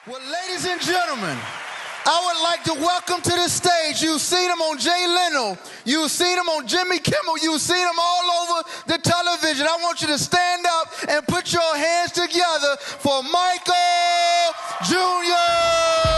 Well, ladies and gentlemen, I would like to welcome to the stage. You've seen him on Jay Leno. You've seen him on Jimmy Kimmel. You've seen him all over the television. I want you to stand up and put your hands together for Michael Jr.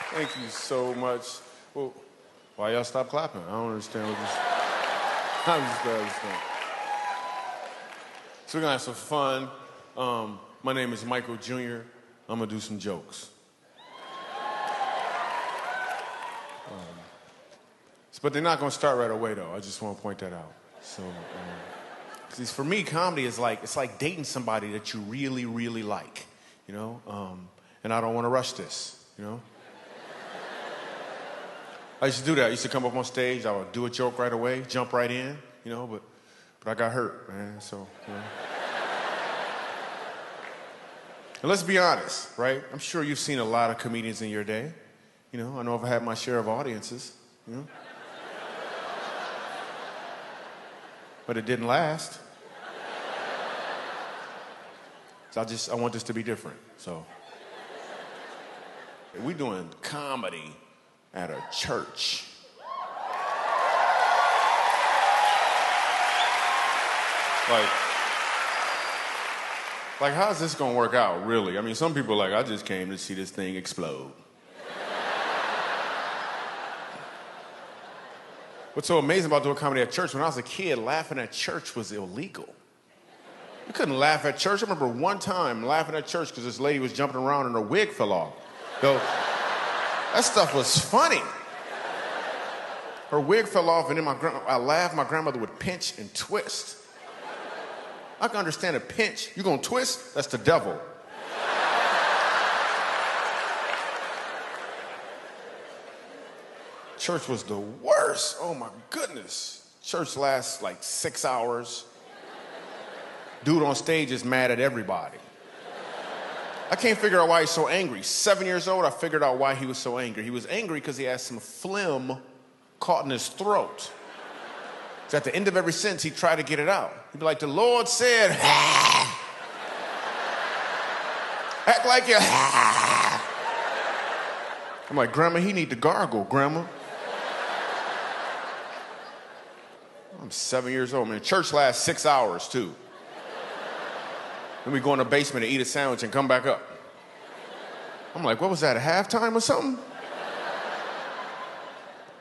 Thank you so much. Well, why y'all stop clapping? I don't understand what this. I'm just glad understand. So we're gonna have some fun. My name is Michael Jr. I'm gonna do some jokes. But they're not gonna start right away though. I just want to point that out. So, 'cause for me, comedy is like it's like dating somebody that you really, really like, you know. And I don't want to rush this, you know. I used to do that. I used to come up on stage. I would do a joke right away, jump right in, you know, but I got hurt, man, so, you know. And let's be honest, right? I'm sure you've seen a lot of comedians in your day. You know, I know I've had my share of audiences, you know. But it didn't last. So I want this to be different, so. We're doing comedy at a church. Like, how's this gonna work out, really? I mean, some people are like, I just came to see this thing explode. What's so amazing about doing comedy at church, when I was a kid, laughing at church was illegal. You couldn't laugh at church. I remember one time laughing at church because this lady was jumping around and her wig fell off. So, that stuff was funny. Her wig fell off, and then I laughed. My grandmother would pinch and twist. I can understand a pinch. You gonna twist? That's the devil. Church was the worst. Oh my goodness. Church lasts like 6 hours. Dude on stage is mad at everybody. I can't figure out why he's so angry. 7 years old, I figured out why he was so angry. He was angry because he had some phlegm caught in his throat. So at the end of every sentence, he'd try to get it out. He'd be like, the Lord said, act like you. I'm like, Grandma, he need to gargle, Grandma. I'm 7 years old, man. Church lasts 6 hours, too. Then we go in the basement and eat a sandwich and come back up. I'm like, what was that, a halftime or something?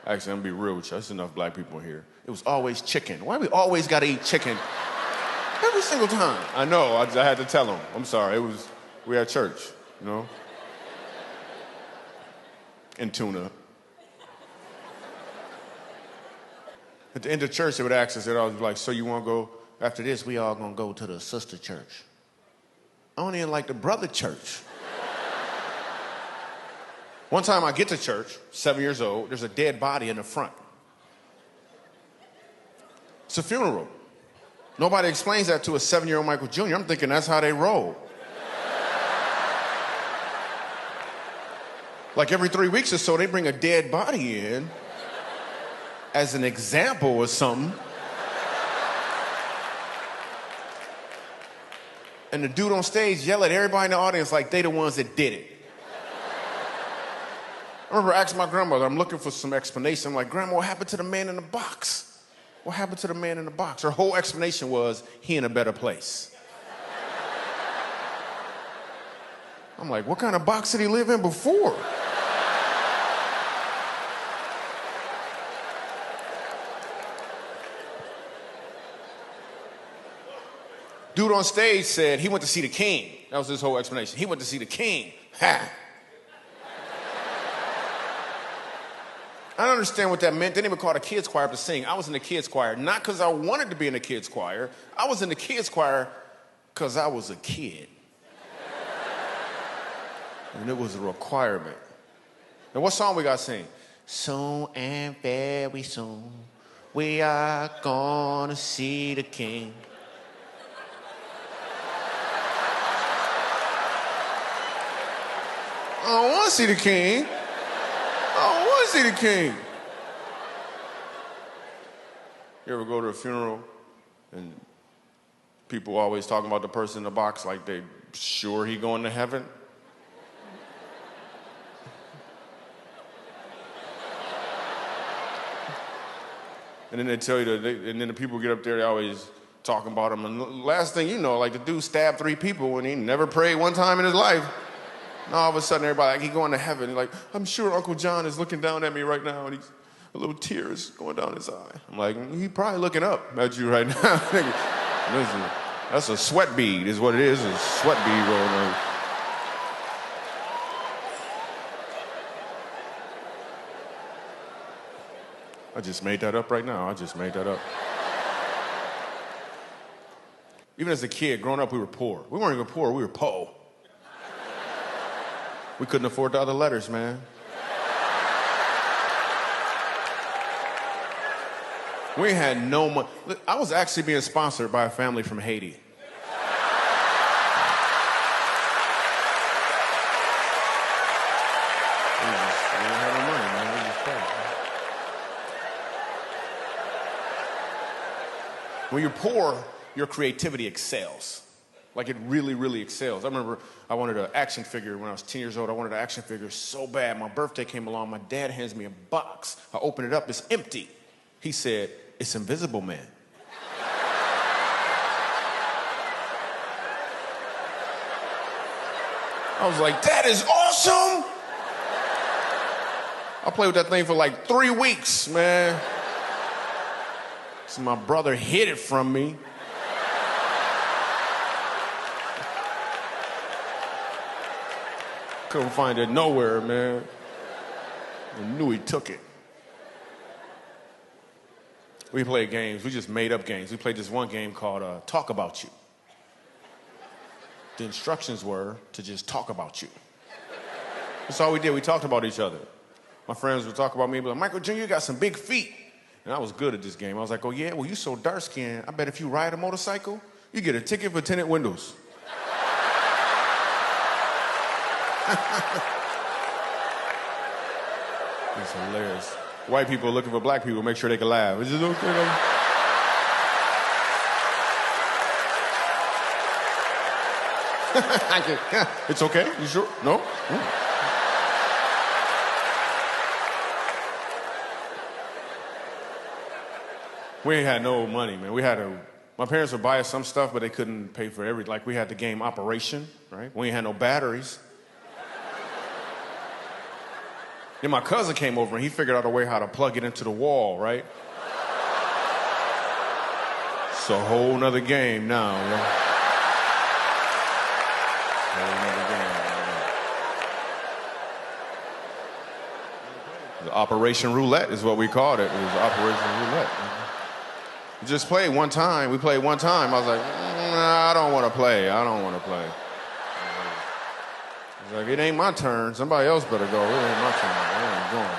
Actually, I'm gonna be real with you. There's enough black people here. It was always chicken. Why we always gotta eat chicken? Every single time. I know, I had to tell them. I'm sorry, we at church, you know? And tuna. At the end of church, they would ask us, they'd always be like, so you wanna go, after this, we all gonna go to the sister church. I don't even like the brother church. One time I get to church, 7 years old, there's a dead body in the front. It's a funeral. Nobody explains that to a 7-year-old Michael Jr. I'm thinking that's how they roll. Like every 3 weeks or so, they bring a dead body in as an example or something. And the dude on stage yell at everybody in the audience like they the ones that did it. I remember asking my grandmother, I'm looking for some explanation. I'm like, Grandma, what happened to the man in the box? What happened to the man in the box? Her whole explanation was, he in a better place. I'm like, what kind of box did he live in before? Dude on stage said he went to see the king. That was his whole explanation. He went to see the king. Ha! I don't understand what that meant. They didn't even call the kids choir to sing. I was in the kids choir, not because I wanted to be in the kids choir. I was in the kids choir because I was a kid. And it was a requirement. Now, what song we got to sing? Soon and very soon, We are gonna see the king. I don't want to see the king. I don't want to see the king. You ever go to a funeral and people always talking about the person in the box like they sure he going to heaven? And then they tell you that, and then the people get up there, they always talking about him. And the last thing you know, like the dude stabbed 3 people and he never prayed one time in his life. And all of a sudden, everybody, like, he going to heaven. He's like, I'm sure Uncle John is looking down at me right now, and a little tear is going down his eye. I'm like, he's probably looking up at you right now. Listen, that's a sweat bead, is what it is, a sweat bead rolling on. I just made that up right now. I just made that up. Even as a kid, growing up, we were poor. We weren't even poor, we were po'. We couldn't afford the other letters, man. We had no money. I was actually being sponsored by a family from Haiti. We didn't have no money, man. We just poor. When you're poor, your creativity excels. Like it really, really excels. I remember I wanted an action figure when I was 10 years old. I wanted an action figure so bad. My birthday came along. My dad hands me a box. I open it up. It's empty. He said, it's Invisible Man. I was like, that is awesome. I played with that thing for like 3 weeks, man. So my brother hid it from me. Couldn't find it nowhere, man. I knew he took it. We played games. We just made up games. We played this one game called Talk About You. The instructions were to just talk about you. That's all we did. We talked about each other. My friends would talk about me, but like, Michael Jr., you got some big feet. And I was good at this game. I was like, oh, yeah? Well, you so dark-skinned. I bet if you ride a motorcycle, you get a ticket for tinted windows. It's hilarious. White people looking for black people, make sure they can laugh. Is it okay though? It's okay? You sure? No? We ain't had no money, man. My parents would buy us some stuff, but they couldn't pay for everything. Like we had the game Operation, right? We ain't had no batteries. Then my cousin came over and he figured out a way how to plug it into the wall, right? It's a whole nother game now, man. Whole nother game. The Operation Roulette is what we called it. It was Operation Roulette. We just played one time. We played one time. I was like, nah, I don't want to play. I don't want to play. He's like, it ain't my turn. Somebody else better go. It ain't my turn. I ain't going.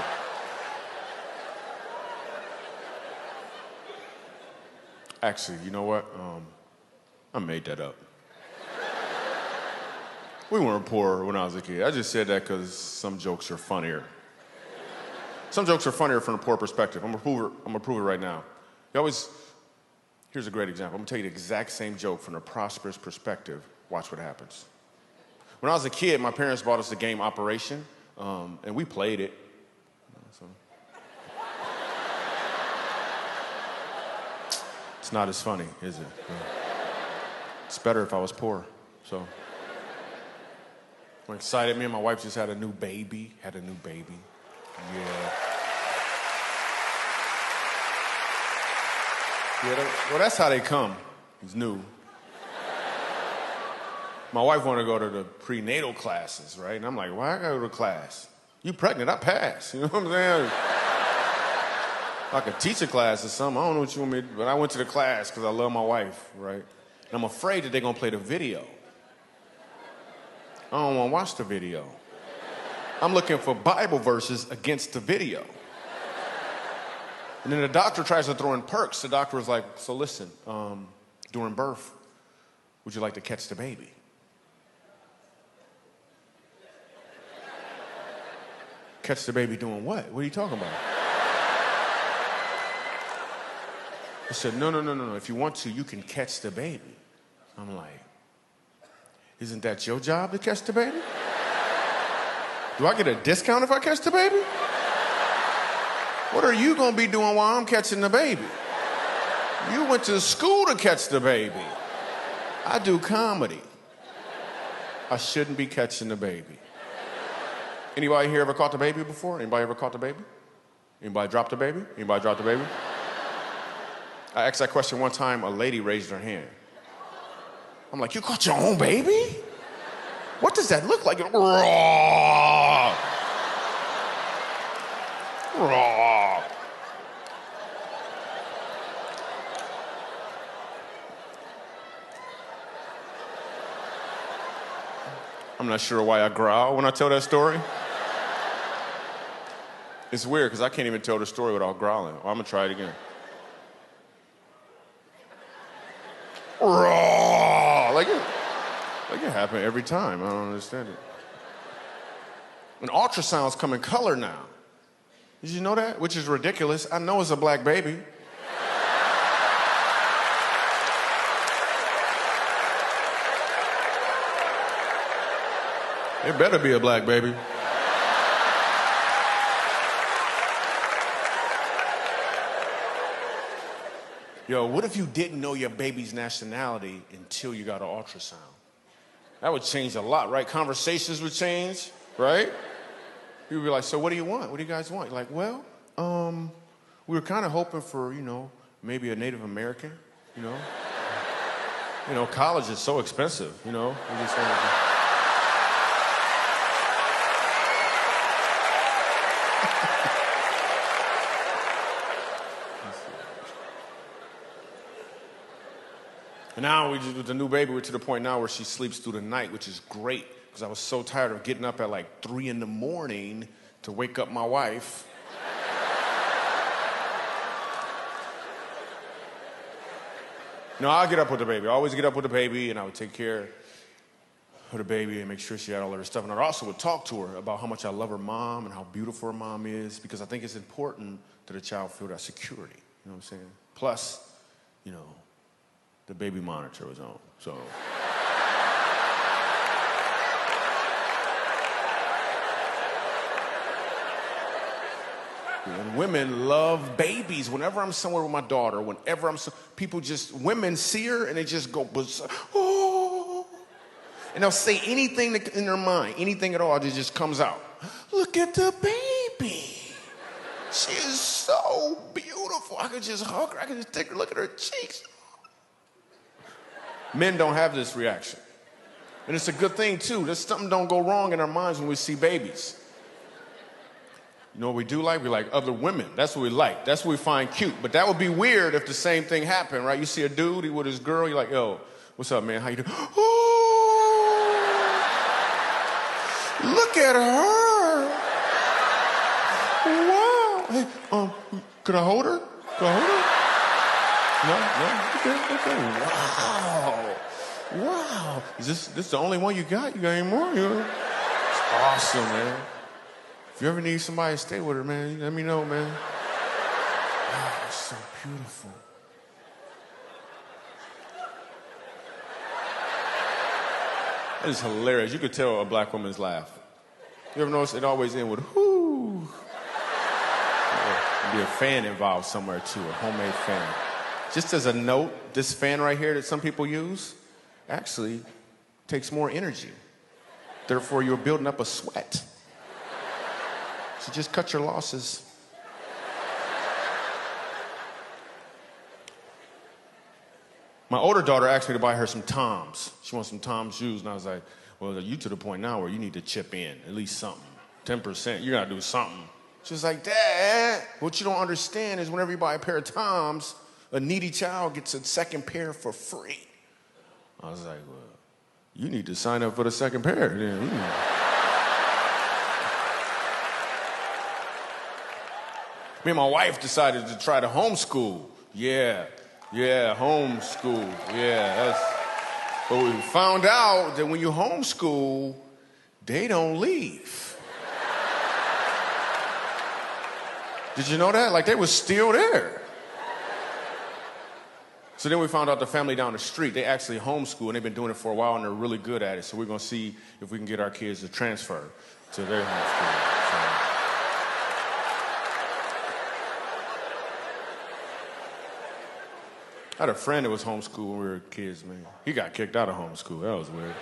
Actually, you know what? I made that up. We weren't poor when I was a kid. I just said that because some jokes are funnier. Some jokes are funnier from a poor perspective. I'm gonna prove it right now. Here's a great example. I'm gonna tell you the exact same joke from a prosperous perspective. Watch what happens. When I was a kid, my parents bought us the game Operation, and we played it. It's not as funny, is it? It's better if I was poor, so. I'm excited. Me and my wife just had a new baby. Yeah. Well, that's how they come. It's new. My wife wanted to go to the prenatal classes, right? And I'm like, why I gotta go to class? You pregnant, I pass. You know what I'm saying? I could teach a class or something. I don't know what you want me to do. But I went to the class because I love my wife, right? And I'm afraid that they're gonna play the video. I don't wanna watch the video. I'm looking for Bible verses against the video. And then the doctor tries to throw in perks. The doctor was like, so listen, during birth, would you like to catch the baby? Catch the baby doing what? What are you talking about? I said, no. If you want to, you can catch the baby. I'm like, isn't that your job to catch the baby? Do I get a discount if I catch the baby? What are you gonna be doing while I'm catching the baby? You went to school to catch the baby. I do comedy. I shouldn't be catching the baby. Anybody here ever caught the baby before? Anybody ever caught the baby? Anybody dropped the baby? Anybody dropped the baby? I asked that question one time, a lady raised her hand. I'm like, you caught your own baby? What does that look like? Raw. Raw. I'm not sure why I growl when I tell that story. It's weird because I can't even tell the story without growling. Well, I'm gonna try it again. Raw. Like it happened every time. I don't understand it. And ultrasounds come in color now. Did you know that? Which is ridiculous. I know it's a black baby. It better be a black baby. Yo, what if you didn't know your baby's nationality until you got an ultrasound? That would change a lot, right? Conversations would change, right? You'd be like, so what do you want? What do you guys want? You're like, well, we were kind of hoping for, maybe a Native American, college is so expensive, We just wanted to... And now with the new baby, we're to the point now where she sleeps through the night, which is great, because I was so tired of getting up at like 3 a.m. to wake up my wife. No, I'll get up with the baby. I always get up with the baby, and I would take care of the baby and make sure she had all of her stuff. And I also would talk to her about how much I love her mom and how beautiful her mom is, because I think it's important that a child feel that security. You know what I'm saying? Plus, the baby monitor was on, so. And women love babies. Whenever I'm somewhere with my daughter, women see her and they just go, oh. And they'll say anything in their mind, anything at all, that just comes out. Look at the baby. She is so beautiful. I could just hug her. I could just take her, look at her cheeks. Men don't have this reaction. And it's a good thing, too. There's something don't go wrong in our minds when we see babies. You know what we do like? We like other women. That's what we like. That's what we find cute. But that would be weird if the same thing happened, right? You see a dude, he with his girl, you're like, yo, what's up, man? How you doing? Oh, look at her. Wow. Hey, could I hold her? Could I hold her? No? Okay. Wow. Is this the only one you got? You got any more? It's awesome, man. If you ever need somebody to stay with her, man, let me know, man. Wow, it's so beautiful. That is hilarious. You could tell a black woman's laugh. You ever notice it always ends with, whoo? There'd be a fan involved somewhere, too, a homemade fan. Just as a note, this fan right here that some people use actually takes more energy. Therefore, you're building up a sweat. So just cut your losses. My older daughter asked me to buy her some Toms. She wants some Toms shoes, and I was like, well, you to the point now where you need to chip in, at least something. 10%, you gotta do something. She was like, Dad, what you don't understand is whenever you buy a pair of Toms, a needy child gets a second pair for free. I was like, well, you need to sign up for the second pair. Me and my wife decided to try to homeschool. Yeah, homeschool. But we found out that when you homeschool, they don't leave. Did you know that? Like, they were still there. So then we found out the family down the street, they actually homeschool, and they've been doing it for a while, and they're really good at it. So we're going to see if we can get our kids to transfer to their homeschool. So. I had a friend that was homeschooled when we were kids, man. He got kicked out of homeschool. That was weird.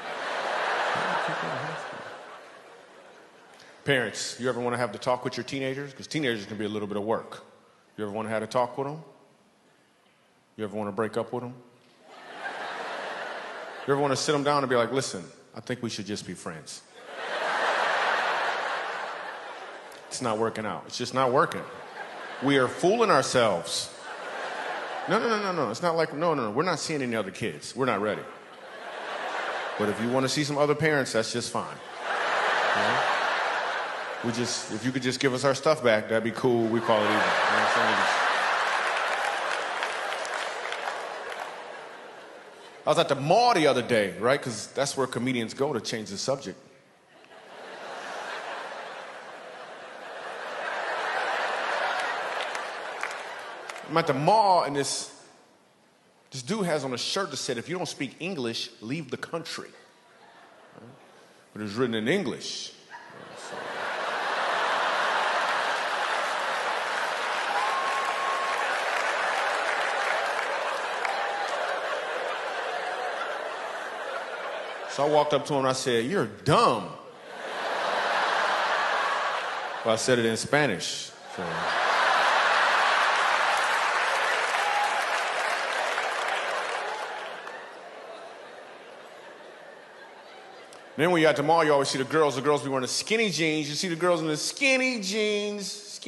Parents, you ever want to have to talk with your teenagers? Because teenagers can be a little bit of work. You ever want to have to talk with them? You ever want to break up with them? You ever want to sit them down and be like, listen, I think we should just be friends. It's not working out. It's just not working. We are fooling ourselves. No. It's not like, no. We're not seeing any other kids. We're not ready. But if you want to see some other parents, that's just fine. Okay? If you could just give us our stuff back, that'd be cool. We call it even. You know what I'm saying? I was at the mall the other day, right? Because that's where comedians go to change the subject. I'm at the mall, and this dude has on a shirt that said, if you don't speak English, leave the country. Right? But it was written in English. So I walked up to him and I said, you're dumb. Well, I said it in Spanish. So. Then when you're at the mall, you always see the girls. The girls be wearing the skinny jeans. You see the girls in the skinny jeans.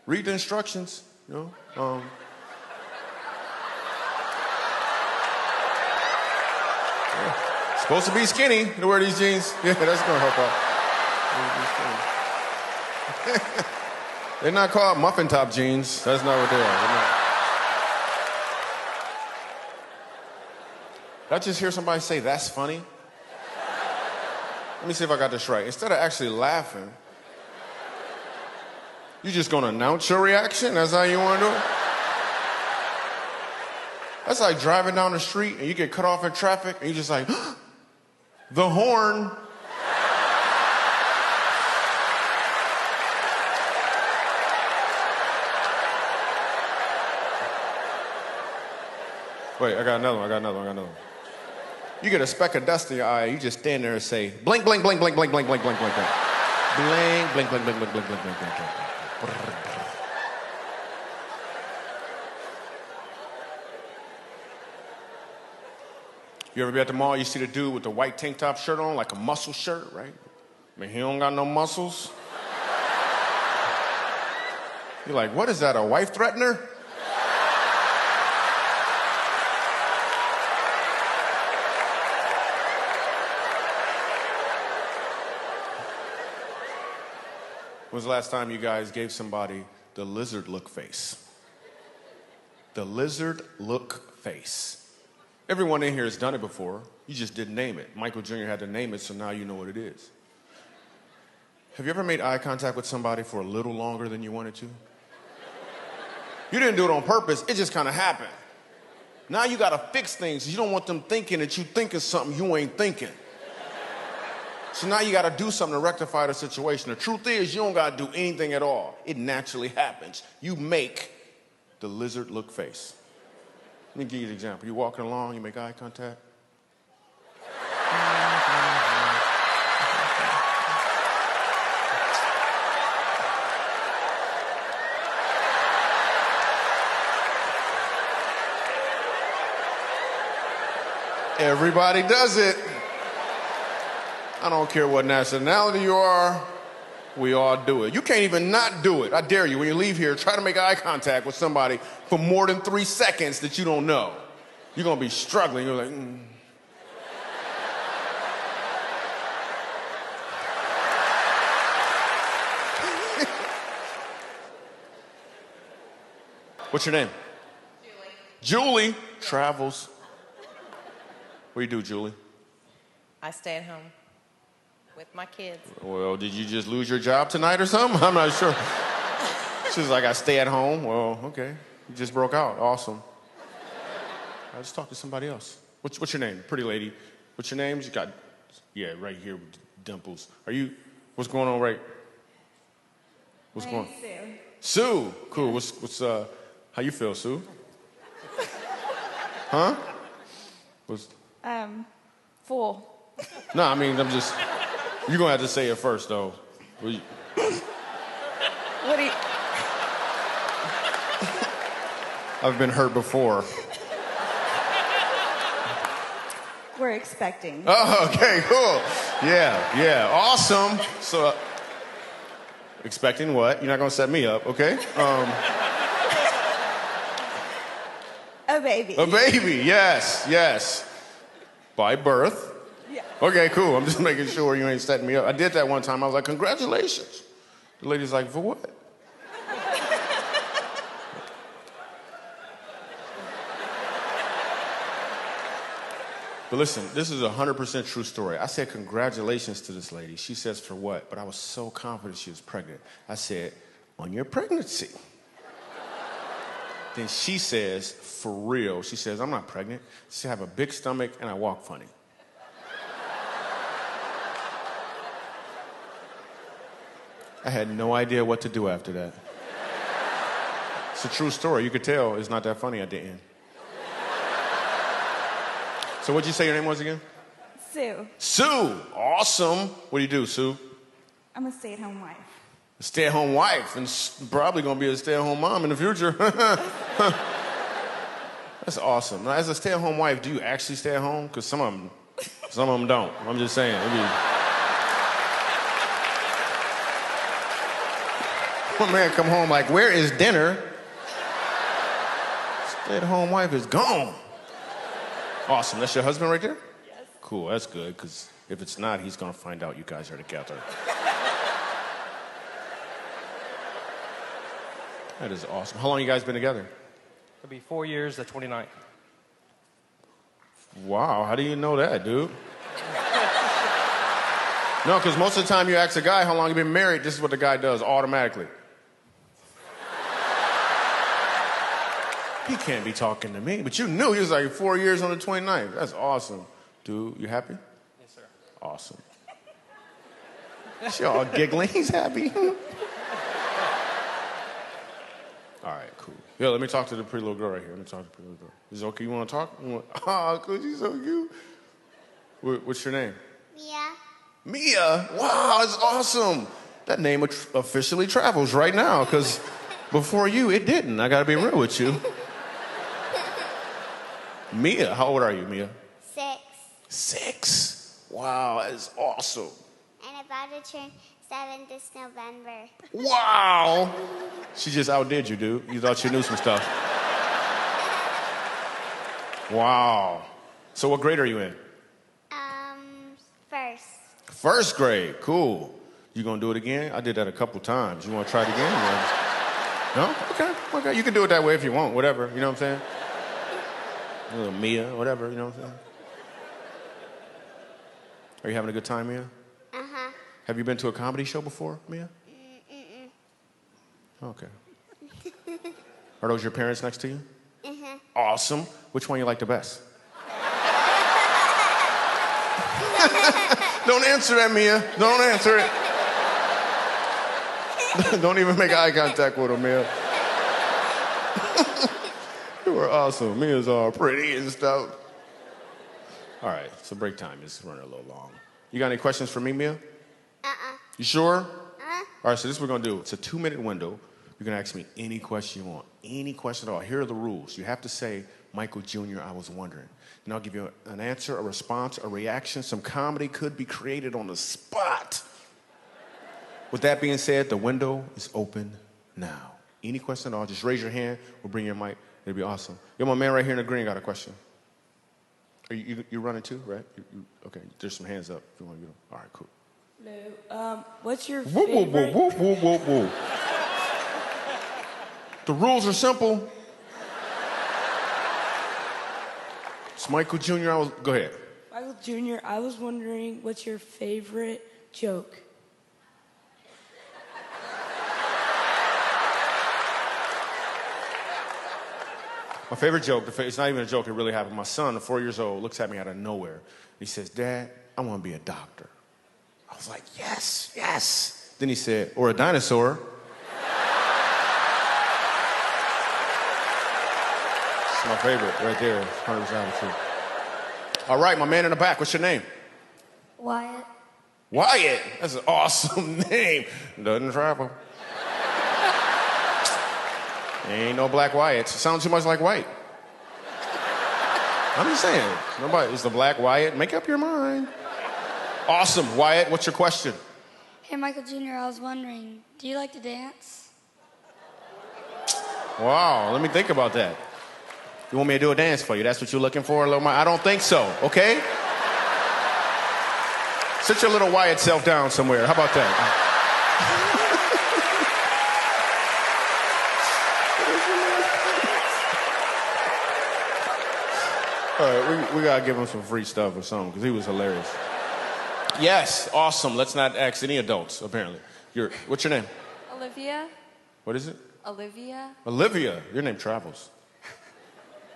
Read the instructions, you know. Supposed to be skinny to wear these jeans. Yeah, that's gonna help out. They're not called muffin top jeans. That's not what they are. Did I just hear somebody say, that's funny? Let me see if I got this right. Instead of actually laughing, you just gonna announce your reaction? That's how you wanna do it? That's like driving down the street and you get cut off in traffic and you just like, the horn. Wait, I got another one. You get a speck of dust in your eye, you just stand there and say, blink, blink, blink, blink, blink, blink, blink, blink, blink, blink. Blink, blink, blink, blink, blink, blink, blink, blink, blink, blink. You ever be at the mall, you see the dude with the white tank top shirt on, like a muscle shirt, right? I mean, he don't got no muscles. You're like, what is that, a wife threatener? When was the last time you guys gave somebody the lizard look face? The lizard look face. Everyone in here has done it before. You just didn't name it. Michael Jr. had to name it, so now you know what it is. Have you ever made eye contact with somebody for a little longer than you wanted to? You didn't do it on purpose. It just kind of happened. Now you got to fix things. You don't want them thinking that you thinking something you ain't thinking. So now you got to do something to rectify the situation. The truth is, you don't got to do anything at all. It naturally happens. You make the lizard look face. Let me give you an example. You're walking along, you make eye contact. Everybody does it. I don't care what nationality you are, we all do it. You can't even not do it. I dare you, when you leave here, try to make eye contact with somebody for more than 3 seconds that you don't know. You're gonna be struggling. You're like, What's your name? Julie. Julie travels. What do you do, Julie? I stay at home with my kids. Well, did you just lose your job tonight or something? I'm not sure. She's like, I stay at home. Well, okay. You just broke out. Awesome. I'll just talk to somebody else. What's your name? Pretty lady. What's your name? You got, yeah, right here with dimples. What's going on, right? What's going on? Sue. Sue. Cool. What's how you feel, Sue? Huh? Full. No, I mean, you're gonna have to say it first, though. What do you... I've been hurt before. We're expecting. Oh, okay, cool. Yeah, awesome. So, expecting what? You're not gonna set me up, okay? A baby. A baby, yes. By birth. Yeah. Okay, cool. I'm just making sure you ain't setting me up. I did that one time. I was like, congratulations. The lady's like, for what? But listen, this is a 100% true story. I said congratulations to this lady. She says for what? But I was so confident she was pregnant. I said, on your pregnancy. Then she says, for real. She says, I'm not pregnant. She said, I have a big stomach and I walk funny. I had no idea what to do after that. It's a true story. You could tell it's not that funny at the end. So what'd you say your name was again? Sue. Sue. Awesome. What do you do, Sue? I'm a stay-at-home wife. A stay-at-home wife, and probably gonna be a stay-at-home mom in the future. That's awesome. Now, as a stay-at-home wife, do you actually stay at home? Because some of them don't. I'm just saying. One man come home like, where is dinner? Stay-at-home wife is gone. Awesome. That's your husband right there? Yes. Cool. That's good, because if it's not, he's going to find out you guys are together. That is awesome. How long you guys been together? It'll be 4 years, the 29th. Wow. How do you know that, dude? No, because most of the time you ask a guy how long you been married, this is what the guy does automatically. He can't be talking to me, but you knew he was like 4 years on the 29th. That's awesome. Dude, you happy? Yes, sir. Awesome. She all giggling. He's happy. All right, cool. Yeah, let me talk to the pretty little girl right here. Let me talk to the pretty little girl. Is it okay? You want to talk? Oh, cool. She's so cute. What's your name? Mia. Mia. Wow, that's awesome. That name officially travels right now, because before you, it didn't. I got to be real with you. Mia, how old are you, Mia? 6. 6. Wow, that is awesome. And about to turn 7 this November. Wow. She just outdid you, dude. You thought you knew some stuff. Wow. So what grade are you in? First. First grade. Cool. You gonna do it again? I did that a couple times. You wanna try it again? No? Okay. You can do it that way if you want, whatever. You know what I'm saying? A little Mia, whatever, you know what I'm saying? Are you having a good time, Mia? Uh-huh. Have you been to a comedy show before, Mia? Okay. Are those your parents next to you? Uh-huh. Awesome. Which one you like the best? Don't answer that, Mia. Don't answer it. Don't even make eye contact with her, Mia. You were awesome. Mia's all pretty and stuff. All right, so break time is running a little long. You got any questions for me, Mia? You sure? All right, so this is what we're going to do. It's a 2-minute window. You're going to ask me any question you want, any question at all. Here are the rules. You have to say, Michael Jr., I was wondering. And I'll give you an answer, a response, a reaction. Some comedy could be created on the spot. With that being said, the window is open now. Any question at all, just raise your hand. We'll bring your mic. It'll be awesome. Yo, my man right here in the green got a question. Are you running too, right? Okay, there's some hands up if you want to get them. All right, cool. Hello. What's your Whoa, favorite... whoa. The rules are simple. It's Michael Jr. Go ahead. Michael Jr., I was wondering what's your favorite joke? My favorite joke, it's not even a joke, it really happened. My son, 4 years old, looks at me out of nowhere. He says, Dad, I want to be a doctor. I was like, yes, yes. Then he said, or a dinosaur. It's my favorite right there. 100% true. All right, my man in the back, what's your name? Wyatt. Wyatt. That's an awesome name. Doesn't travel. Ain't no black Wyatts. It sounds too much like white. I'm just saying. Nobody is the black Wyatt. Make up your mind. Awesome. Wyatt, what's your question? Hey, Michael Jr., I was wondering, do you like to dance? Wow, let me think about that. You want me to do a dance for you? That's what you're looking for, little Mike? I don't think so, okay? Sit your little Wyatt self down somewhere. How about that? All right, we gotta give him some free stuff or something, because he was hilarious. Yes, awesome. Let's not ask any adults, apparently. What's your name? Olivia. What is it? Olivia. Olivia. Your name travels.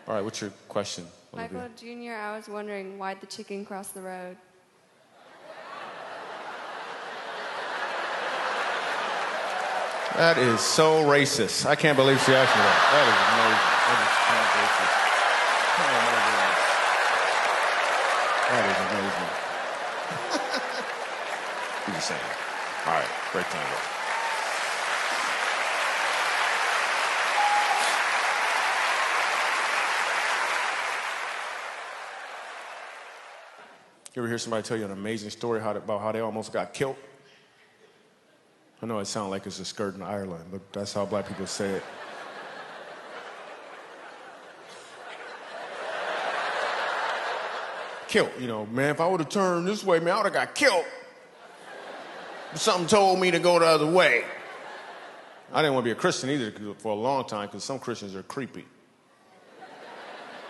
All right, what's your question, Olivia? Michael Jr., I was wondering why'd the chicken cross the road? That is so racist. I can't believe she asked me that. That is amazing. That is kind of racist. Oh, my goodness. That is amazing. You just saying. All right, break time. You ever hear somebody tell you an amazing story about how they almost got killed? I know it sounds like it's a skirt in Ireland, but that's how black people say it. Killed, man, if I would have turned this way, man, I would have got killed. But something told me to go the other way. I didn't want to be a Christian either for a long time, because some Christians are creepy.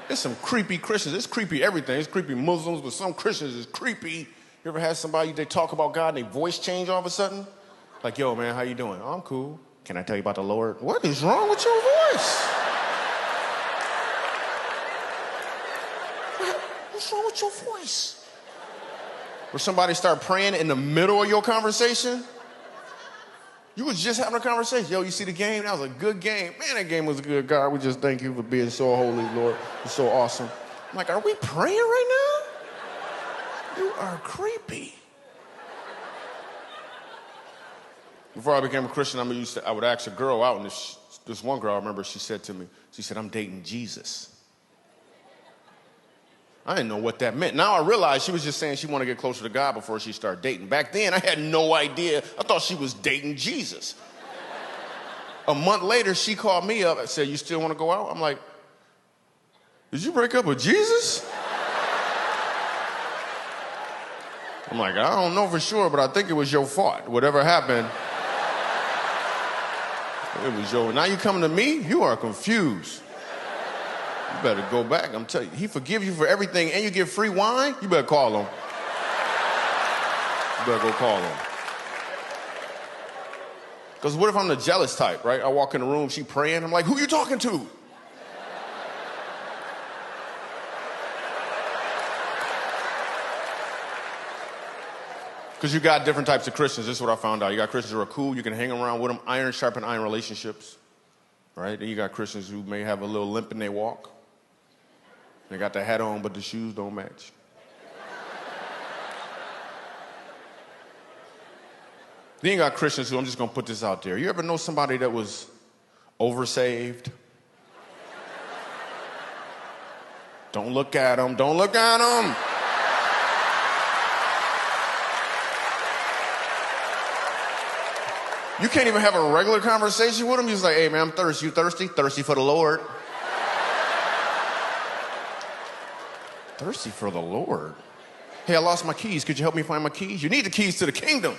There's some creepy Christians. It's creepy everything. It's creepy Muslims, but some Christians is creepy. You ever had somebody, they talk about God and their voice change all of a sudden? Like, yo, man, how you doing? Oh, I'm cool. Can I tell you about the Lord? What is wrong with your voice? What's wrong with your voice? Or somebody start praying in the middle of your conversation? You was just having a conversation. Yo, you see the game? That was a good game. Man, that game was good. God, we just thank you for being so holy, Lord. You're so awesome. I'm like, are we praying right now? You are creepy. Before I became a Christian, I would ask a girl out, and this one girl, I remember, she said to me, I'm dating Jesus. I didn't know what that meant. Now I realize she was just saying she wanted to get closer to God before she started dating. Back then, I had no idea. I thought she was dating Jesus. A month later, she called me up and said, you still want to go out? I'm like, did you break up with Jesus? I'm like, I don't know for sure, but I think it was your fault. Whatever happened, it was your. Now you coming to me? You are confused. You better go back. I'm telling you, he forgives you for everything, and you get free wine. You better call him. You better go call him. Because what if I'm the jealous type, right? I walk in the room, she praying. I'm like, who you talking to? Because you got different types of Christians. This is what I found out. You got Christians who are cool. You can hang around with them. Iron sharpen iron relationships. Right? Then you got Christians who may have a little limp in their walk. They got the hat on, but the shoes don't match. Then you got Christians who, I'm just going to put this out there. You ever know somebody that was oversaved? Don't look at them. Don't look at them. You can't even have a regular conversation with him. He's like, hey, man, I'm thirsty. You thirsty? Thirsty for the Lord. Thirsty for the Lord? Hey, I lost my keys. Could you help me find my keys? You need the keys to the kingdom.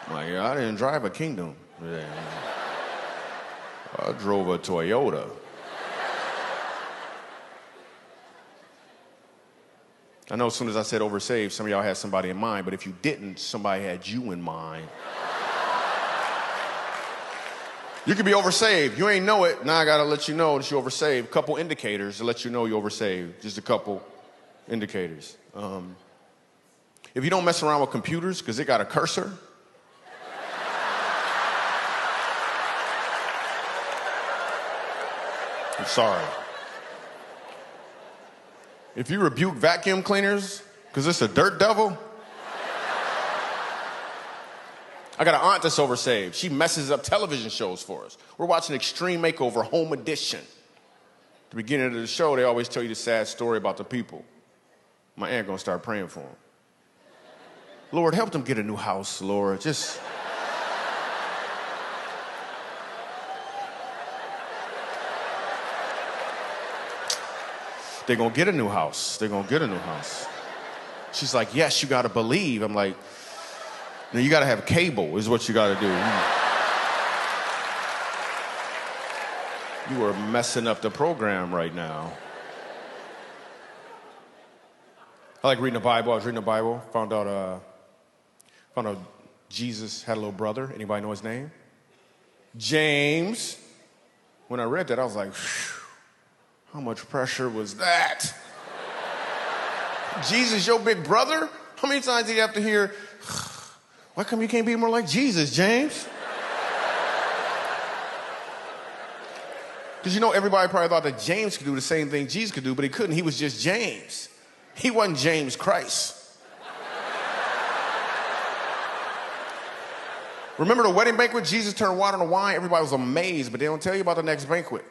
I'm like, yeah, I didn't drive a kingdom. Yeah. I drove a Toyota. I know as soon as I said oversaved, some of y'all had somebody in mind, but if you didn't, somebody had you in mind. You could be oversaved. You ain't know it. Now I got to let you know that you're oversaved. A couple indicators to let you know you're oversaved. Just a couple indicators. If you don't mess around with computers because it got a cursor, I'm sorry. If you rebuke vacuum cleaners because it's a dirt devil, I got an aunt that's oversaved. She messes up television shows for us. We're watching Extreme Makeover Home Edition. At the beginning of the show, they always tell you the sad story about the people. My aunt gonna start praying for them. Lord, help them get a new house, Lord. Just... They're gonna get a new house. They're gonna get a new house. She's like, yes, you gotta believe. I'm like, no, you gotta have cable is what you gotta do. You are messing up the program right now. I like reading the Bible. I was reading the Bible, found out Jesus had a little brother. Anybody know his name? James. When I read that, I was like, phew. How much pressure was that? Jesus, your big brother? How many times did you have to hear, why come you can't be more like Jesus, James? Because you know, everybody probably thought that James could do the same thing Jesus could do, but he couldn't. He was just James. He wasn't James Christ. Remember the wedding banquet? Jesus turned water into wine. Everybody was amazed, but they don't tell you about the next banquet.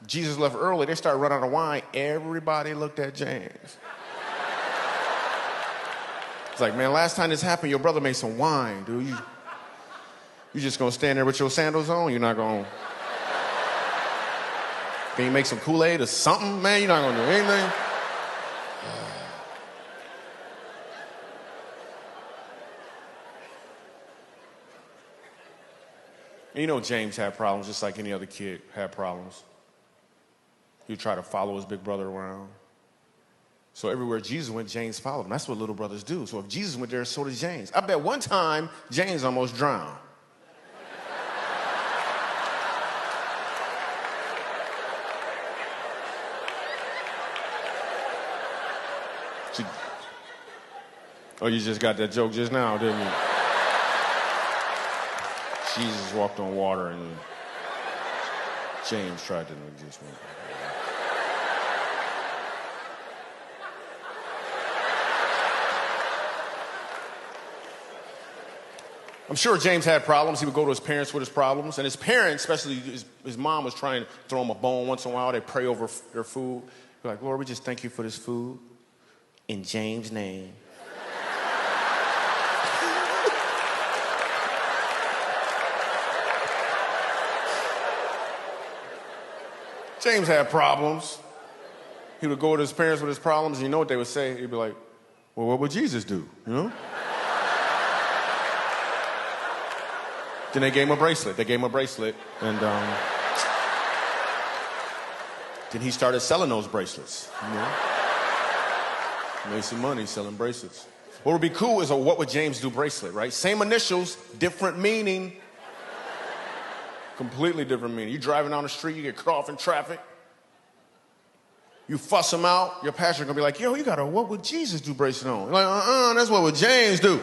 Jesus left early. They started running out of wine. Everybody looked at James. It's like, man, last time this happened, your brother made some wine, dude. You just gonna stand there with your sandals on? You're not gonna... Can you make some Kool-Aid or something? Man, you're not gonna do anything. And you know James had problems just like any other kid had problems. He would try to follow his big brother around. So everywhere Jesus went, James followed him. That's what little brothers do. So if Jesus went there, so did James. I bet one time, James almost drowned. Oh, you just got that joke just now, didn't you? Jesus walked on water and James tried to just went. I'm sure James had problems. He would go to his parents with his problems. And his parents, especially his mom, was trying to throw him a bone once in a while. They'd pray over their food. They're like, Lord, we just thank you for this food. In James' name. James had problems. He would go to his parents with his problems, and you know what they would say? He'd be like, well, what would Jesus do, you know? Then they gave him a bracelet. They gave him a bracelet, and then he started selling those bracelets, you know? Made some money selling bracelets. What would be cool is a what would James do bracelet, right? Same initials, different meaning. Completely different meaning. You driving down the street, you get cut off in traffic. You fuss him out, your pastor gonna be like, yo, you got a what would Jesus do bracelet on? You're like, that's what would James do.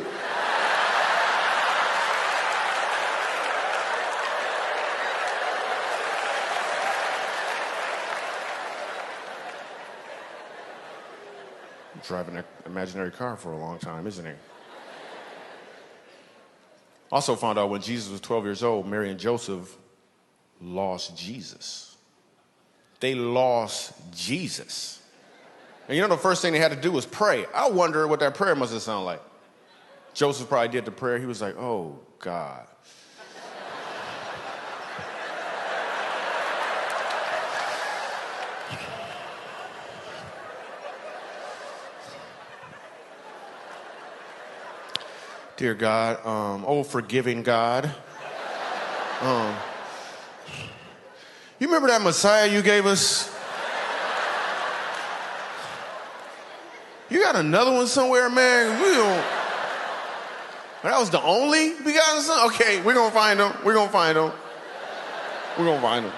Driving an imaginary car for a long time, isn't he? Also found out when Jesus was 12 years old, Mary and Joseph lost Jesus. They lost Jesus. And you know the first thing they had to do was pray. I wonder what that prayer must have sounded like. Joseph probably did the prayer. He was like, oh, God. Dear God, oh, forgiving God. You remember that Messiah you gave us? You got another one somewhere, man? We don't. That was the only begotten son? Okay, we're going to find him. We're going to find him. We're going to find him.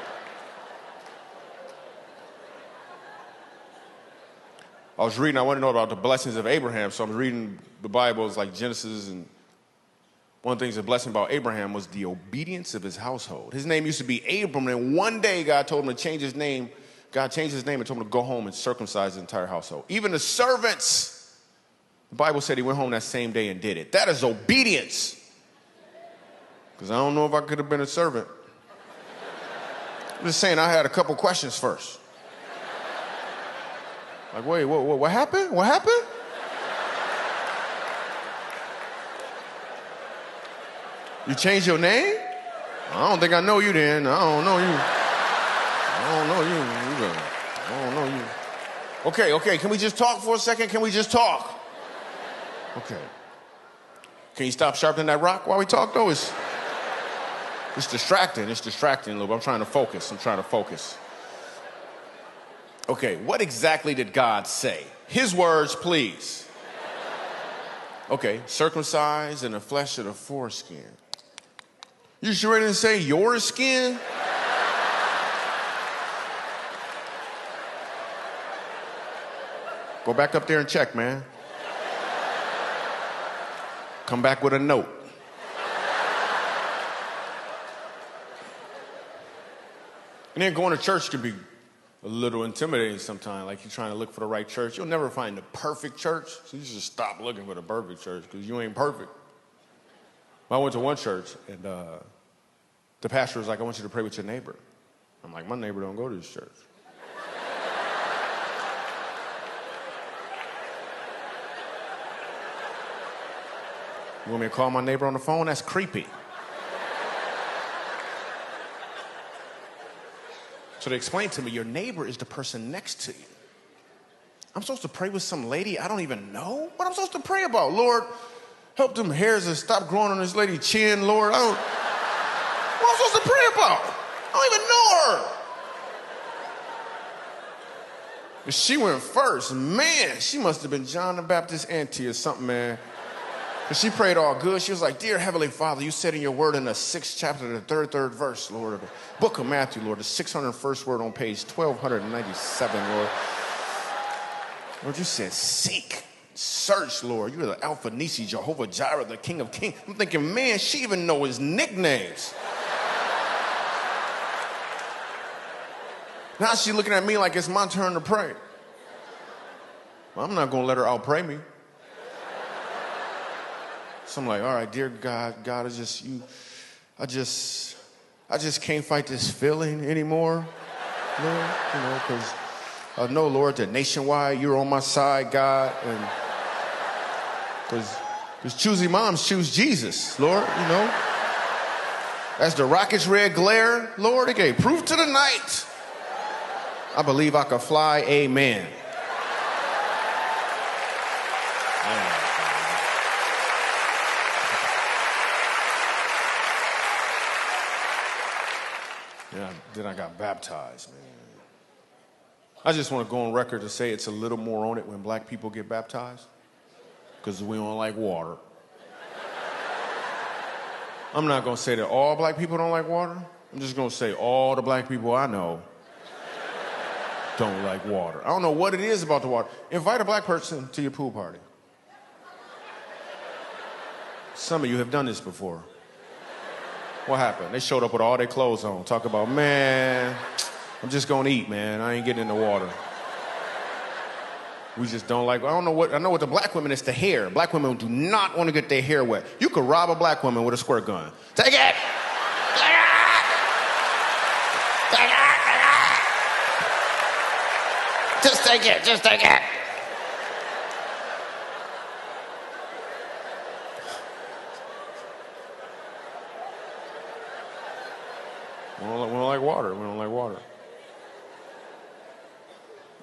I was reading, I want to know about the blessings of Abraham, so I'm reading the Bible, it's like Genesis, and one of the things the blessing about Abraham was the obedience of his household. His name used to be Abram, and one day God told him to change his name. God changed his name and told him to go home and circumcise his entire household. Even the servants, the Bible said he went home that same day and did it. That is obedience. Because I don't know if I could have been a servant. I'm just saying, I had a couple questions first. Like, wait, what happened? What happened? You changed your name? I don't think I know you then. I don't know you. I don't know you. Okay, can we just talk for a second? Can we just talk? Okay. Can you stop sharpening that rock while we talk, though? It's distracting. It's distracting a little bit. I'm trying to focus. Okay, what exactly did God say? His words, please. Okay, circumcised in the flesh of the foreskin. You sure he didn't say your skin? Go back up there and check, man. Come back with a note. And then going to church can be a little intimidating sometimes, like you're trying to look for the right church. You'll never find the perfect church, so you should stop looking for the perfect church because you ain't perfect. I went to one church, and the pastor was like, I want you to pray with your neighbor. I'm like, my neighbor don't go to this church. You want me to call my neighbor on the phone? That's creepy. So they explained to me, your neighbor is the person next to you. I'm supposed to pray with some lady I don't even know? What I'm supposed to pray about? Lord, help them hairs to stop growing on this lady's chin, Lord. What am I supposed to pray about? I don't even know her. But she went first. Man, she must have been John the Baptist's auntie or something, man. And she prayed all good. She was like, dear Heavenly Father, you said in your word in the 6th chapter, the third verse, Lord, of the book of Matthew, Lord, the 601st word on page 1297, Lord. Lord, you said, seek, search, Lord. You are the Alpha Nisi, Jehovah Jireh, the King of Kings. I'm thinking, man, she even know his nicknames. Now she's looking at me like it's my turn to pray. Well, I'm not going to let her out-pray me. So I'm like, all right, dear God, I just can't fight this feeling anymore, Lord, because I know, Lord, that nationwide you're on my side, God, and because choosy moms choose Jesus, Lord, As the rocket's red glare, Lord, it gave proof to the night. I believe I could fly, amen. Yeah, then I got baptized, man. I just want to go on record to say it's a little more on it when black people get baptized, because we don't like water. I'm not going to say that all black people don't like water. I'm just going to say all the black people I know don't like water. I don't know what it is about the water. Invite a black person to your pool party. Some of you have done this before. What happened? They showed up with all their clothes on. Talk about, man, I'm just gonna eat, man. I ain't getting in the water. We just don't like, I know what the black women, it's the hair. Black women do not want to get their hair wet. You could rob a black woman with a squirt gun. Take it! Take it! Take it! Just take it, just take it. We don't like water. We don't like water.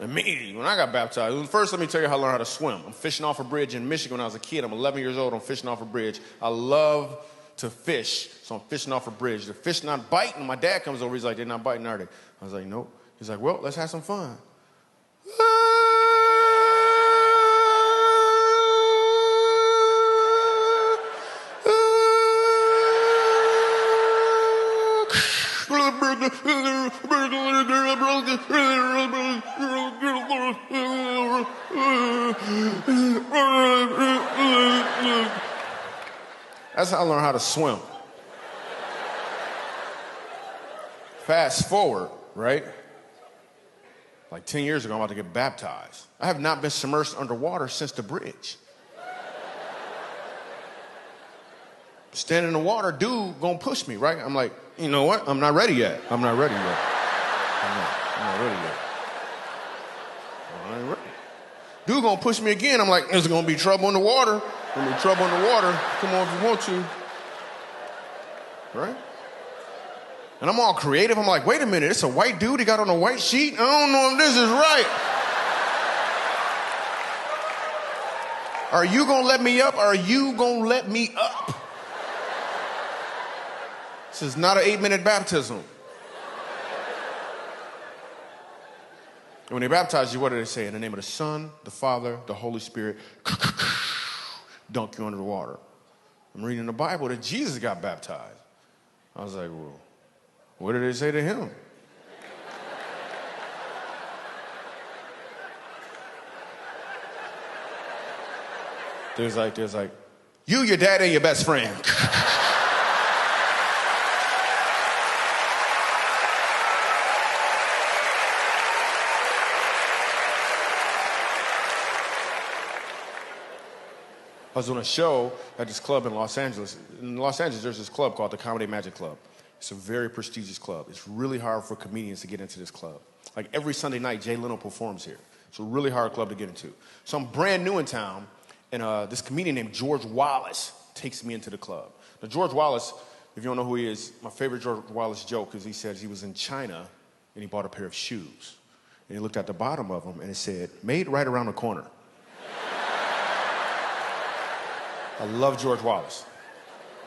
And me, when I got baptized, first let me tell you how I learned how to swim. I'm fishing off a bridge in Michigan when I was a kid. I'm 11 years old. I'm fishing off a bridge. I love to fish, so I'm fishing off a bridge. The fish not biting. My dad comes over. He's like, they're not biting, are they? I was like, nope. He's like, well, let's have some fun. That's how I learned how to swim. Fast forward, right? Like 10 years ago, I'm about to get baptized. I have not been submerged underwater since the bridge. Standing in the water, dude gonna push me, right? I'm like, you know what? I'm not ready yet. I'm not ready yet. I'm not ready yet. I ain't ready. Dude gonna push me again. I'm like, there's gonna be trouble in the water. Gonna be trouble in the water. Come on if you want to. Right? And I'm all creative. I'm like, wait a minute, it's a white dude. He got on a white sheet. I don't know if this is right. Are you gonna let me up? Are you gonna let me up? This is not an 8-minute baptism. And when they baptize you, what do they say? In the name of the Son, the Father, the Holy Spirit, dunk you under the water. I'm reading in the Bible that Jesus got baptized. I was like, well, what did they say to him? There's like, you, your dad, and your best friend. I was doing a show at this club in Los Angeles. In Los Angeles, there's this club called the Comedy Magic Club. It's a very prestigious club. It's really hard for comedians to get into this club. Like every Sunday night, Jay Leno performs here. It's a really hard club to get into. So I'm brand new in town, and this comedian named George Wallace takes me into the club. Now, George Wallace, if you don't know who he is, my favorite George Wallace joke is he says he was in China, and he bought a pair of shoes. And he looked at the bottom of them, and it said, made right around the corner. I love George Wallace.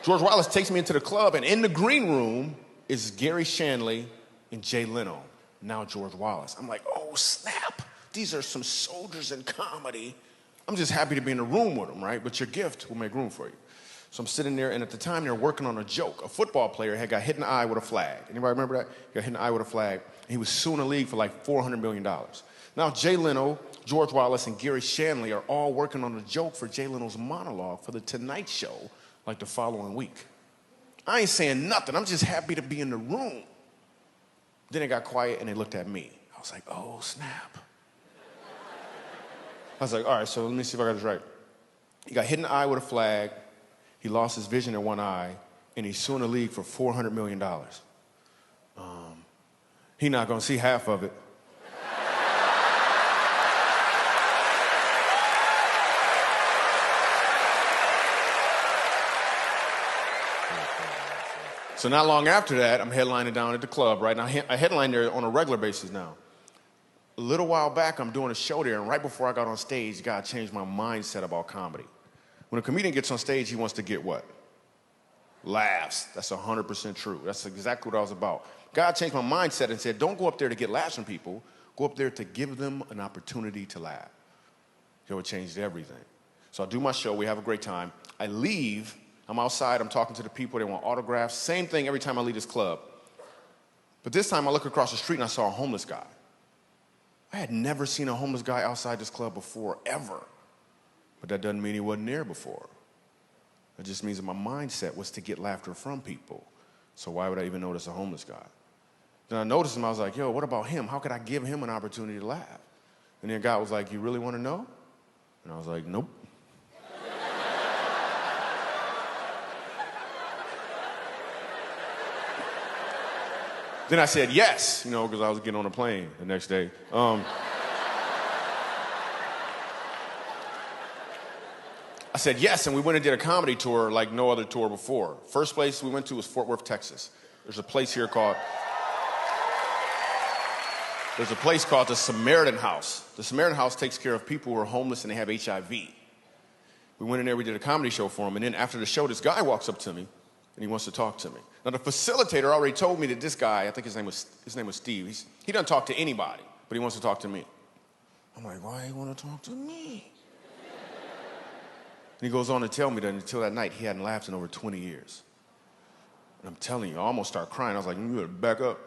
George Wallace takes me into the club, and in the green room is Gary Shandling and Jay Leno, now George Wallace. I'm like, oh, snap. These are some soldiers in comedy. I'm just happy to be in the room with them, right? But your gift will make room for you. So I'm sitting there, and at the time, they're working on a joke. A football player had got hit in the eye with a flag. Anybody remember that? He got hit in the eye with a flag, and he was suing the league for like $400 million. Now, Jay Leno, George Wallace, and Gary Shandling are all working on a joke for Jay Leno's monologue for The Tonight Show, like the following week. I ain't saying nothing. I'm just happy to be in the room. Then it got quiet, and they looked at me. I was like, oh, snap. I was like, all right, so let me see if I got this right. He got hit in the eye with a flag. He lost his vision in one eye, and he's suing the league for $400 million. He's not going to see half of it. So not long after that, I'm headlining down at the club, right? Now, I headline there on a regular basis now. A little while back, I'm doing a show there, and right before I got on stage, God changed my mindset about comedy. When a comedian gets on stage, he wants to get what? Laughs. That's 100% true. That's exactly what I was about. God changed my mindset and said, don't go up there to get laughs from people. Go up there to give them an opportunity to laugh. So it changed everything. So I do my show. We have a great time. I leave. I'm outside. I'm talking to the people. They want autographs. Same thing every time I leave this club. But this time I look across the street and I saw a homeless guy. I had never seen a homeless guy outside this club before, ever. But that doesn't mean he wasn't there before. It just means that my mindset was to get laughter from people. So why would I even notice a homeless guy? Then I noticed him. I was like, yo, what about him? How could I give him an opportunity to laugh? And then God was like, you really want to know? And I was like, nope. Then I said yes, because I was getting on a plane the next day. I said yes, and we went and did a comedy tour like no other tour before. First place we went to was Fort Worth, Texas. There's a place called the Samaritan House. The Samaritan House takes care of people who are homeless and they have HIV. We went in there, we did a comedy show for them, and then after the show, this guy walks up to me, and he wants to talk to me. Now, the facilitator already told me that this guy, I think his name was Steve, he doesn't talk to anybody, but he wants to talk to me. I'm like, why do you want to talk to me? And he goes on to tell me that until that night, he hadn't laughed in over 20 years. And I'm telling you, I almost started crying. I was like, you better back up.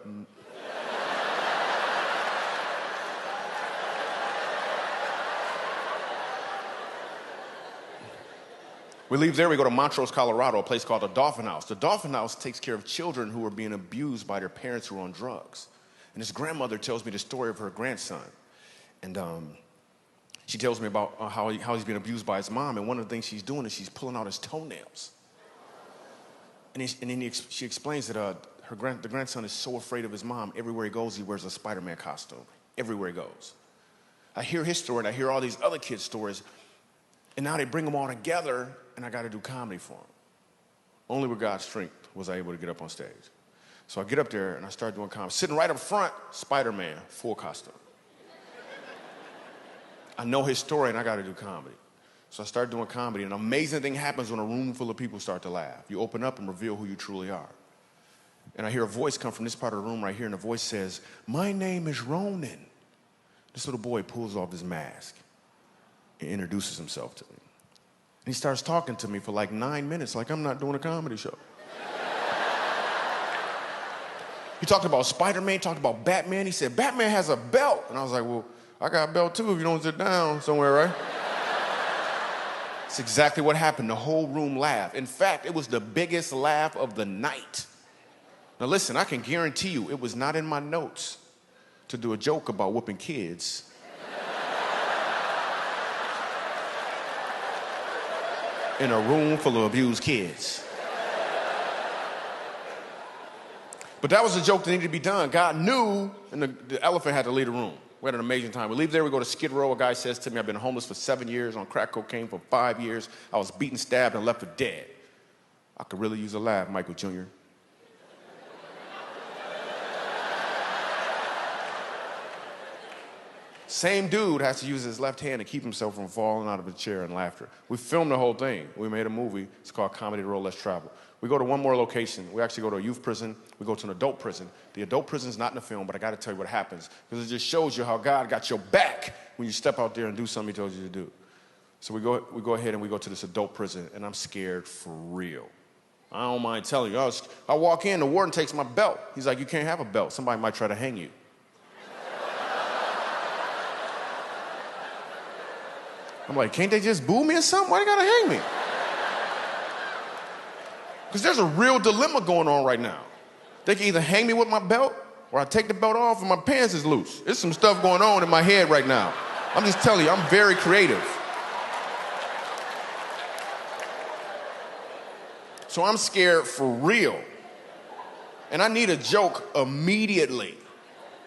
We leave there, we go to Montrose, Colorado, a place called the Dolphin House. The Dolphin House takes care of children who are being abused by their parents who are on drugs. And this grandmother tells me the story of her grandson. And she tells me about how he's being abused by his mom. And one of the things she's doing is she's pulling out his toenails. She explains that the grandson is so afraid of his mom, everywhere he goes, he wears a Spider-Man costume. Everywhere he goes. I hear his story, and I hear all these other kids' stories. And now they bring them all together, and I got to do comedy for them. Only with God's strength was I able to get up on stage. So I get up there, and I start doing comedy. Sitting right up front, Spider-Man, full costume. I know his story, and I got to do comedy. So I start doing comedy, and an amazing thing happens when a room full of people start to laugh. You open up and reveal who you truly are. And I hear a voice come from this part of the room right here, and the voice says, "My name is Ronan." This little boy pulls off his mask and introduces himself to me. And he starts talking to me for like 9 minutes, like I'm not doing a comedy show. He talked about Spider-Man, talked about Batman. He said, "Batman has a belt." And I was like, "Well, I got a belt too if you don't sit down somewhere, right?" It's exactly what happened. The whole room laughed. In fact, it was the biggest laugh of the night. Now listen, I can guarantee you it was not in my notes to do a joke about whooping kids. In a room full of abused kids. But that was a joke that needed to be done. God knew, and the elephant had to leave the room. We had an amazing time. We leave there, we go to Skid Row. A guy says to me, "I've been homeless for 7 years, on crack cocaine for 5 years. I was beaten, stabbed, and left for dead. I could really use a laugh, Michael Jr." Same dude has to use his left hand to keep himself from falling out of a chair in laughter. We filmed the whole thing. We made a movie. It's called Comedy Road Less Travel. We go to one more location. We actually go to a youth prison. We go to an adult prison. The adult prison is not in the film, but I got to tell you what happens, because it just shows you how God got your back when you step out there and do something he told you to do. So we go ahead and we go to this adult prison, and I'm scared for real. I don't mind telling you. I walk in, the warden takes my belt. He's like, "You can't have a belt. Somebody might try to hang you." I'm like, "Can't they just boo me or something? Why they gotta hang me?" Because there's a real dilemma going on right now. They can either hang me with my belt, or I take the belt off and my pants is loose. There's some stuff going on in my head right now. I'm just telling you, I'm very creative. So I'm scared for real. And I need a joke immediately.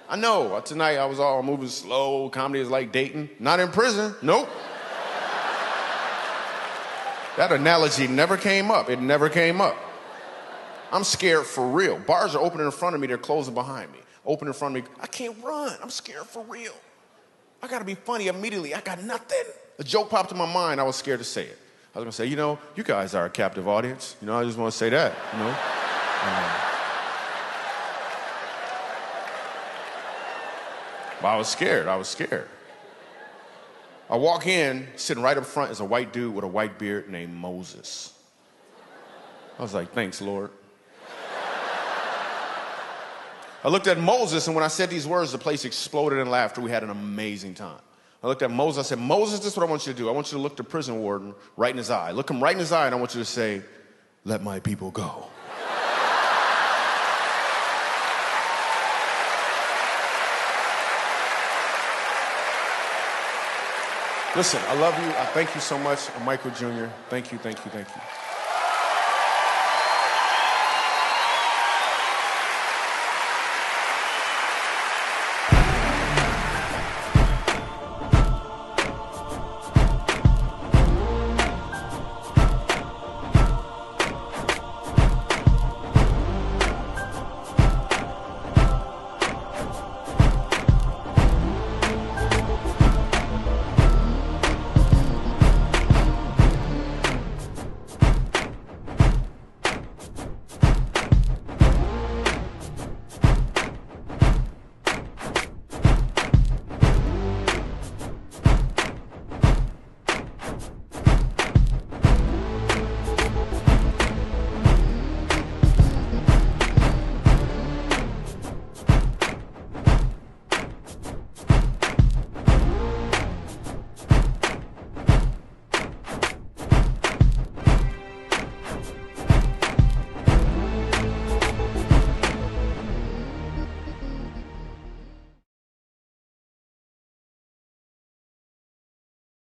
I know, tonight I was all moving slow, comedy is like dating. Not in prison, nope. That analogy never came up. It never came up. I'm scared for real. Bars are opening in front of me, they're closing behind me. Open in front of me, I can't run. I'm scared for real. I gotta be funny immediately. I got nothing. A joke popped in my mind, I was scared to say it. I was gonna say, you guys are a captive audience. I just wanna say that, But I was scared. I walk in, sitting right up front is a white dude with a white beard named Moses. I was like, "Thanks, Lord." I looked at Moses, and when I said these words, the place exploded in laughter. We had an amazing time. I looked at Moses, I said, "Moses, this is what I want you to do. I want you to look the prison warden right in his eye. Look him right in his eye, and I want you to say, 'Let my people go.'" Listen, I love you. I thank you so much. I'm Michael Jr. Thank you.